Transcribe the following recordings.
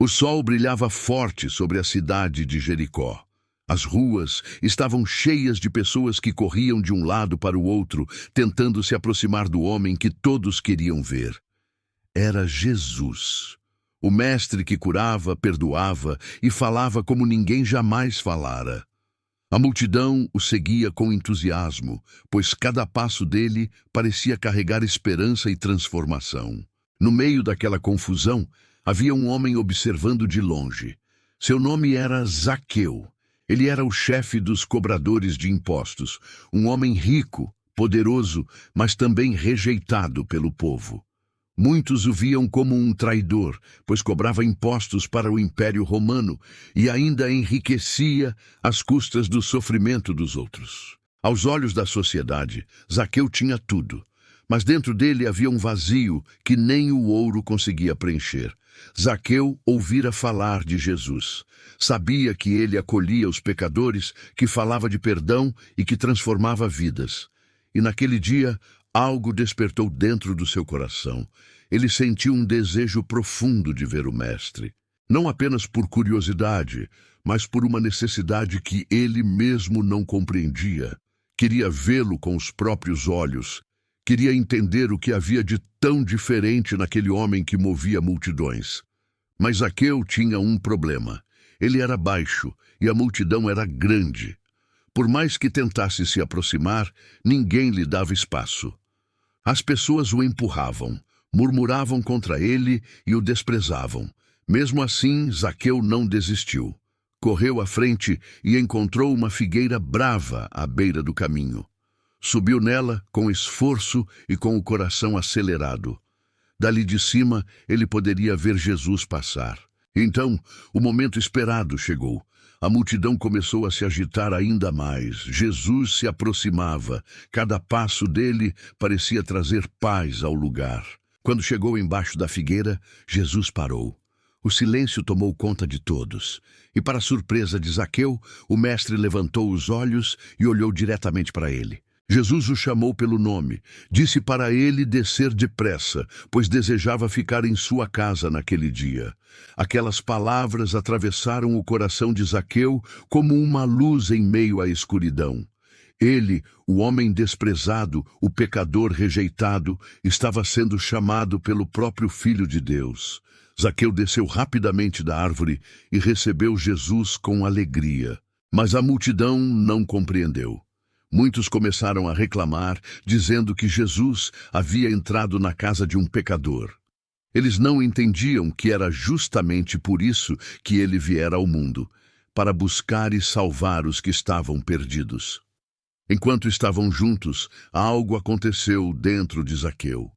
O sol brilhava forte sobre a cidade de Jericó. As ruas estavam cheias de pessoas que corriam de um lado para o outro, tentando se aproximar do homem que todos queriam ver. Era Jesus, o mestre que curava, perdoava e falava como ninguém jamais falara. A multidão o seguia com entusiasmo, pois cada passo dele parecia carregar esperança e transformação. No meio daquela confusão, havia um homem observando de longe. Seu nome era Zaqueu. Ele era o chefe dos cobradores de impostos, um homem rico, poderoso, mas também rejeitado pelo povo. Muitos o viam como um traidor, pois cobrava impostos para o Império Romano e ainda enriquecia às custas do sofrimento dos outros. Aos olhos da sociedade, Zaqueu tinha tudo, mas dentro dele havia um vazio que nem o ouro conseguia preencher. Zaqueu ouvira falar de Jesus. Sabia que ele acolhia os pecadores, que falava de perdão e que transformava vidas. E naquele dia, algo despertou dentro do seu coração. Ele sentiu um desejo profundo de ver o Mestre. Não apenas por curiosidade, mas por uma necessidade que ele mesmo não compreendia. Queria vê-lo com os próprios olhos. Queria entender o que havia de tão diferente naquele homem que movia multidões. Mas Zaqueu tinha um problema. Ele era baixo e a multidão era grande. Por mais que tentasse se aproximar, ninguém lhe dava espaço. As pessoas o empurravam, murmuravam contra ele e o desprezavam. Mesmo assim, Zaqueu não desistiu. Correu à frente e encontrou uma figueira brava à beira do caminho. Subiu nela com esforço e com o coração acelerado. Dali de cima, ele poderia ver Jesus passar. Então, o momento esperado chegou. A multidão começou a se agitar ainda mais. Jesus se aproximava. Cada passo dele parecia trazer paz ao lugar. Quando chegou embaixo da figueira, Jesus parou. O silêncio tomou conta de todos. E, para surpresa de Zaqueu, o mestre levantou os olhos e olhou diretamente para ele. Jesus o chamou pelo nome, disse para ele descer depressa, pois desejava ficar em sua casa naquele dia. Aquelas palavras atravessaram o coração de Zaqueu como uma luz em meio à escuridão. Ele, o homem desprezado, o pecador rejeitado, estava sendo chamado pelo próprio Filho de Deus. Zaqueu desceu rapidamente da árvore e recebeu Jesus com alegria. Mas a multidão não compreendeu. Muitos começaram a reclamar, dizendo que Jesus havia entrado na casa de um pecador. Eles não entendiam que era justamente por isso que ele viera ao mundo, para buscar e salvar os que estavam perdidos. Enquanto estavam juntos, algo aconteceu dentro de Zaqueu.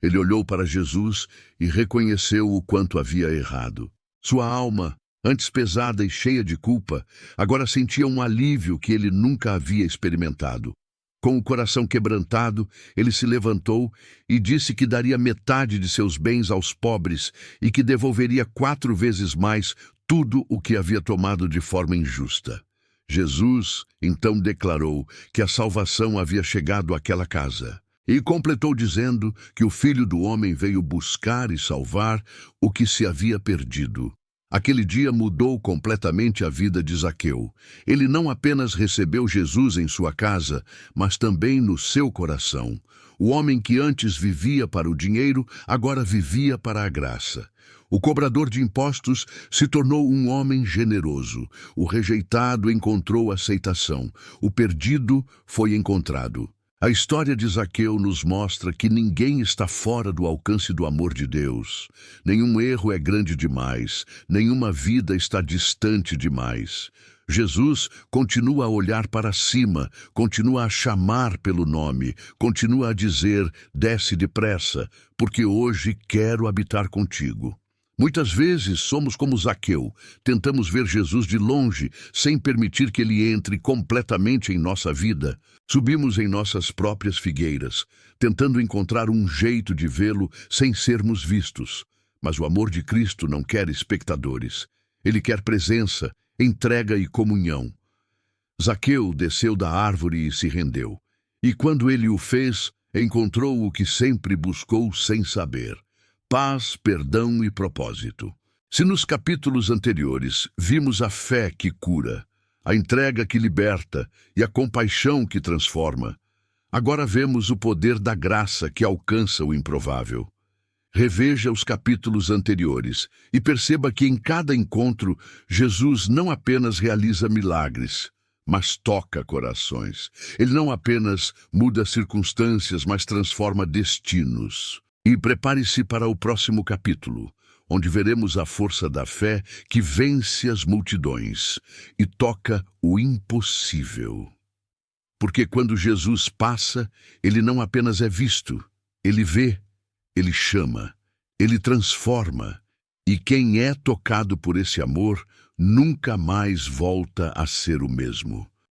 Ele olhou para Jesus e reconheceu o quanto havia errado. Sua alma, antes pesada e cheia de culpa, agora sentia um alívio que ele nunca havia experimentado. Com o coração quebrantado, ele se levantou e disse que daria metade de seus bens aos pobres e que devolveria 4 vezes mais tudo o que havia tomado de forma injusta. Jesus, então, declarou que a salvação havia chegado àquela casa. E completou dizendo que o Filho do Homem veio buscar e salvar o que se havia perdido. Aquele dia mudou completamente a vida de Zaqueu. Ele não apenas recebeu Jesus em sua casa, mas também no seu coração. O homem que antes vivia para o dinheiro, agora vivia para a graça. O cobrador de impostos se tornou um homem generoso. O rejeitado encontrou aceitação. O perdido foi encontrado. A história de Zaqueu nos mostra que ninguém está fora do alcance do amor de Deus. Nenhum erro é grande demais, nenhuma vida está distante demais. Jesus continua a olhar para cima, continua a chamar pelo nome, continua a dizer, desce depressa, porque hoje quero habitar contigo. Muitas vezes somos como Zaqueu, tentamos ver Jesus de longe, sem permitir que ele entre completamente em nossa vida. Subimos em nossas próprias figueiras, tentando encontrar um jeito de vê-lo sem sermos vistos. Mas o amor de Cristo não quer espectadores. Ele quer presença, entrega e comunhão. Zaqueu desceu da árvore e se rendeu. E quando ele o fez, encontrou o que sempre buscou sem saber: paz, perdão e propósito. Se nos capítulos anteriores vimos a fé que cura, a entrega que liberta e a compaixão que transforma, agora vemos o poder da graça que alcança o improvável. Reveja os capítulos anteriores e perceba que em cada encontro Jesus não apenas realiza milagres, mas toca corações. Ele não apenas muda circunstâncias, mas transforma destinos. E prepare-se para o próximo capítulo, onde veremos a força da fé que vence as multidões e toca o impossível. Porque quando Jesus passa, ele não apenas é visto, ele vê, ele chama, ele transforma. E quem é tocado por esse amor nunca mais volta a ser o mesmo.